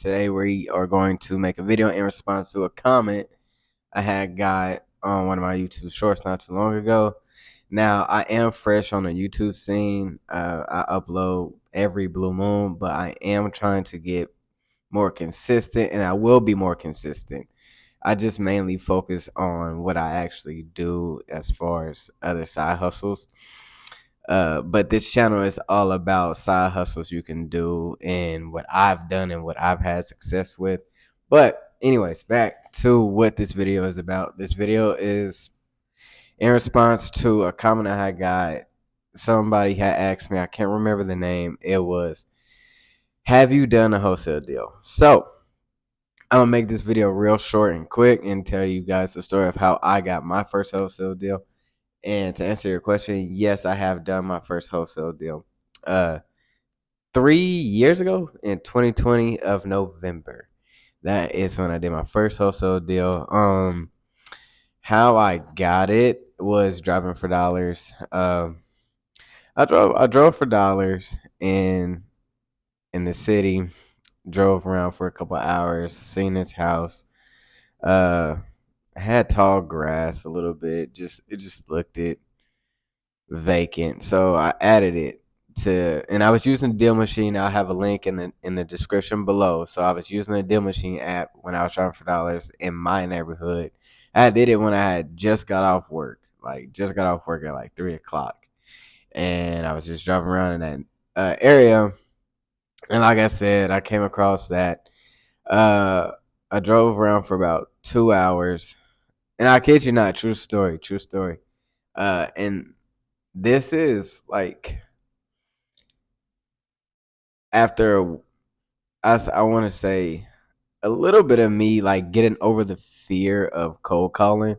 Today we are going to make a video in response to a comment I had got on one of my YouTube shorts not too long ago. Now, I am fresh on the YouTube scene. I upload every blue moon, but I am trying to get more consistent, and I will be more consistent. I just mainly focus on what I actually do as far as other side hustles. But this channel is all about side hustles you can do and what I've done and what I've had success with. But anyways, back to what this video is about. This video is in response to a comment I had got. Somebody had asked me, I can't remember the name. It was, have you done a wholesale deal? So I'm gonna make this video real short and quick and tell you guys the story of how I got my first wholesale deal. And to answer your question, yes, I have done my first wholesale deal. 3 years ago in 2020 of November. That is when I did my first wholesale deal. How I got it was driving for dollars. I drove for dollars in the city. Drove around for a couple hours, seen this house. Uh, had tall grass a little bit. It just looked it vacant. So I added it to, and I was using the deal machine. I'll have a link in the description below. So I was using the deal machine app when I was shopping for dollars in my neighborhood. I did it when I had just got off work, at like 3 o'clock, and I was just driving around in that area. And like I said, I came across that. Uh, I drove around for about 2 hours, and I kid you not, true story, true story. And this is like after I want to say a little bit of me like getting over the fear of cold calling.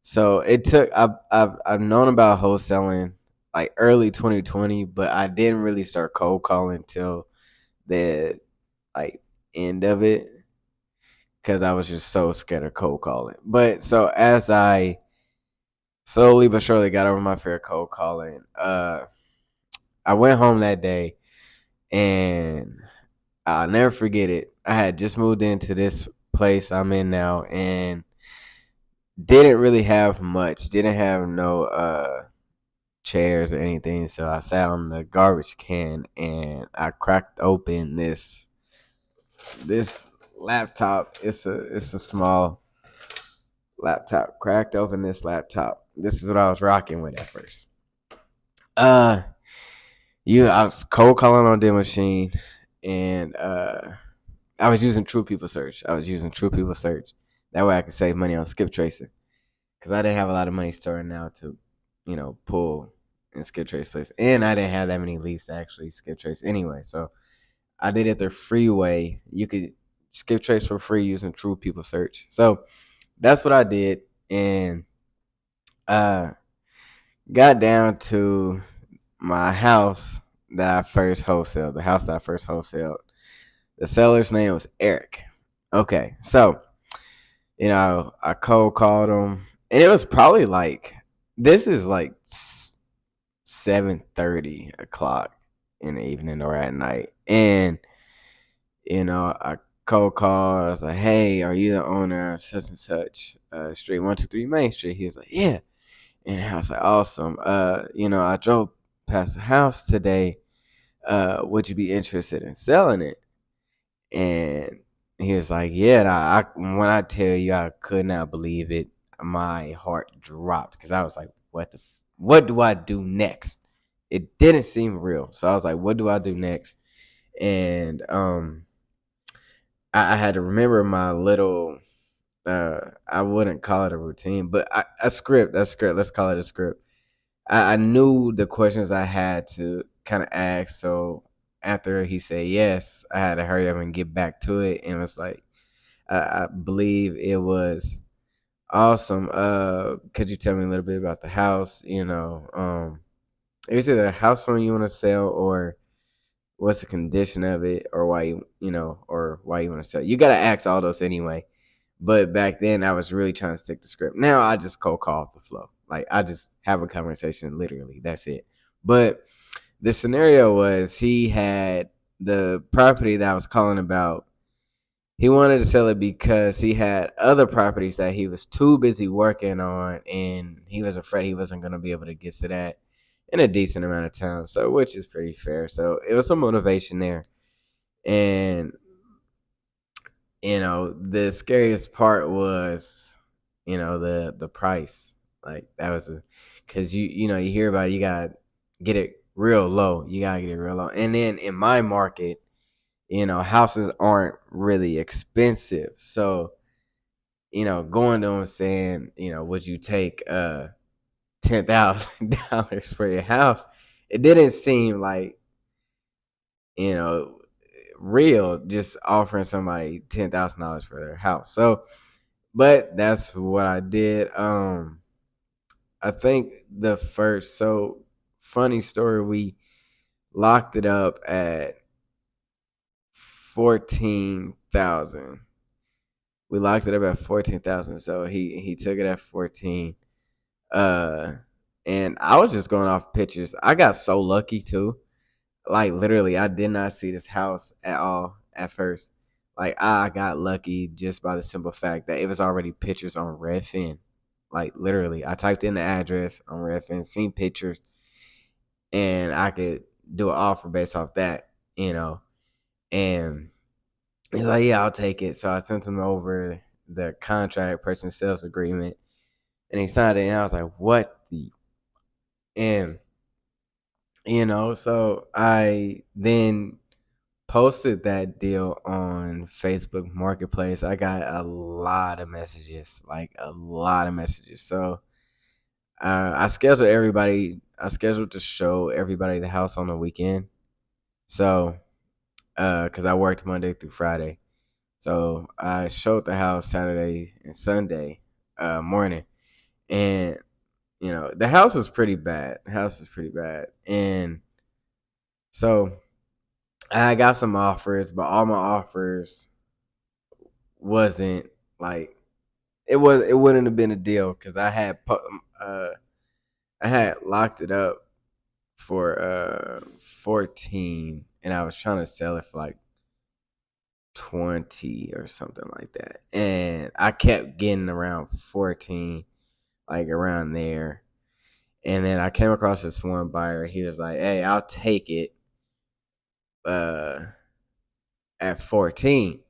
So it took I've known about wholesaling like early 2020, but I didn't really start cold calling till the like end of it because I was just so scared of cold calling. But so as I slowly but surely got over my fear of cold calling, I went home that day and I'll never forget it. I had just moved into this place I'm in now and didn't really have much. Didn't have no chairs or anything. So I sat on the garbage can and I cracked open this laptop. It's a small laptop. Cracked open this laptop. This is what I was rocking with at first. Uh I was cold calling on the machine and I was using True People Search. That way I could save money on skip tracing. Because I didn't have a lot of money starting out to, pull and skip trace lists. And I didn't have that many leads to actually skip trace anyway. So I did it the free way. You could skip trace for free using True People Search. So that's what I did. And uh got down to my house that I first wholesaled. The house that I first wholesaled. The seller's name was Eric. Okay, so I cold called him, and it was probably like this is like 7:30 o'clock in the evening or at night, and I cold called. I was like, "Hey, are you the owner of such and such street, 123 Main Street?" He was like, "Yeah," and I was like, "Awesome. I drove past the house today. Would you be interested in selling it?" And he was like, "Yeah." And when I tell you, I could not believe it. My heart dropped because I was like, what do I do next?" It didn't seem real, so I was like, "What do I do next?" And I had to remember my little. I wouldn't call it a routine, but a script. A script. Let's call it a script. I knew the questions I had to kind of ask, so after he said yes, I had to hurry up and get back to it. And it was like, I believe it was awesome. Could you tell me a little bit about the house? Is it a house one you want to sell, or what's the condition of it, or why or why you want to sell? You got to ask all those anyway. But back then, I was really trying to stick to script. Now I just cold call off the flow. Like I just have a conversation, literally. That's it. But the scenario was he had the property that I was calling about. He wanted to sell it because he had other properties that he was too busy working on, and he was afraid he wasn't going to be able to get to that in a decent amount of time. So, which is pretty fair. So, it was some motivation there. And the scariest part was, the price. Like that was because you hear about it, you gotta get it real low. You gotta get it real low. And then in my market, houses aren't really expensive. So, going to them saying, would you take $10,000 for your house? It didn't seem like, you know, real just offering somebody $10,000 for their house. So, but that's what I did. I think the first funny story, we locked it up at 14,000. We locked it up at 14,000. So he took it at 14. Uh and I was just going off pictures. I got so lucky too. Like literally, I did not see this house at all at first. Like I got lucky just by the simple fact that it was already pictures on Redfin. Like literally, I typed in the address on Redfin, seen pictures, and I could do an offer based off that. And he's like, "Yeah, I'll take it." So I sent him over the contract, purchase sales agreement, and he signed it. And I was like, "What the?" And so I then posted that deal on Facebook Marketplace. I got a lot of messages, like a lot of messages. So I scheduled to show everybody the house on the weekend. So, because I worked Monday through Friday, so I showed the house Saturday and Sunday morning, and the house was pretty bad. The house was pretty bad, and so I got some offers, but all my offers wasn't like it wouldn't have been a deal because I had locked it up for 14, and I was trying to sell it for like 20 or something like that, and I kept getting around 14, like around there. And then I came across this one buyer. He was like, "Hey, I'll take it uh at 14."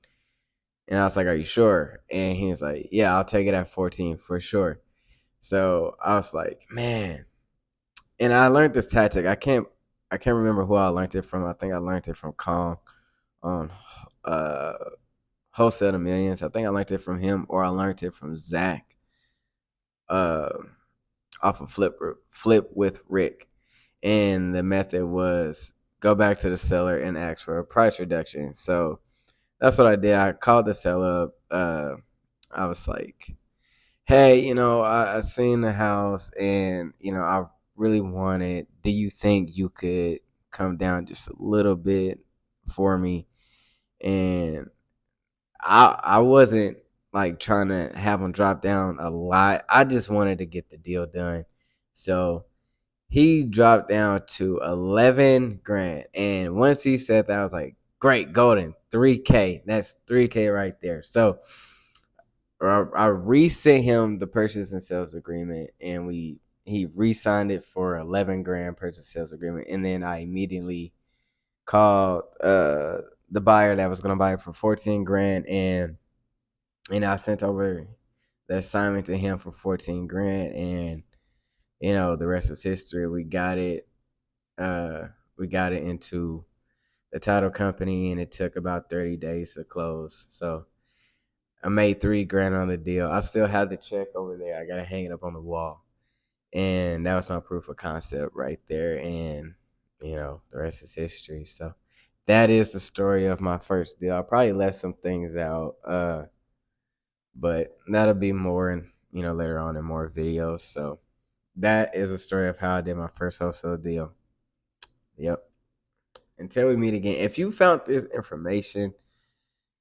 And I was like, "Are you sure?" And he was like, "Yeah, I'll take it at 14 for sure." So I was like, "Man." And I learned this tactic. I can't remember who I learned it from. I think I learned it from Kong on uh Wholesale to Millions. I think I learned it from him, or I learned it from Zach uh off of Flip with Rick. And the method was go back to the seller and ask for a price reduction. So that's what I did. I called the seller up. I was like, "Hey, I seen the house, and I really want it. Do you think you could come down just a little bit for me?" And I wasn't like trying to have him drop down a lot. I just wanted to get the deal done. So he dropped down to 11 grand. And once he said that, I was like, "Great, golden, 3K. That's 3K right there." So I resent him the purchase and sales agreement, and he re-signed it for 11 grand purchase sales agreement. And then I immediately called the buyer that was going to buy it for 14 grand, and I sent over the assignment to him for 14 grand. And the rest was history. We got it into the title company, and it took about 30 days to close. So I made 3 grand on the deal. I still have the check over there. I gotta hang it up on the wall. And that was my proof of concept right there. And the rest is history. So that is the story of my first deal. I probably left some things out. But that'll be more in later on in more videos. So that is a story of how I did my first wholesale deal. Yep. Until we meet again, if you found this information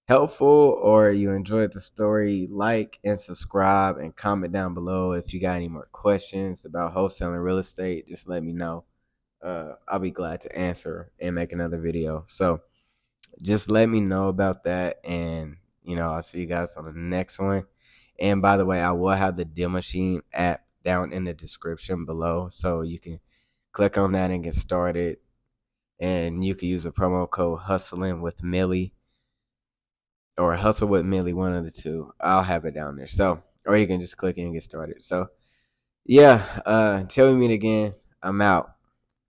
helpful or you enjoyed the story, like and subscribe and comment down below. If you got any more questions about wholesaling real estate, just let me know. I'll be glad to answer and make another video. So just let me know about that, and I'll see you guys on the next one. And by the way, I will have the Deal Machine app down in the description below, so you can click on that and get started. And you can use a promo code Hustling with Millie or Hustle with Millie, one of the two. I'll have it down there. So, or you can just click in and get started. So, yeah. Until we meet again, I'm out.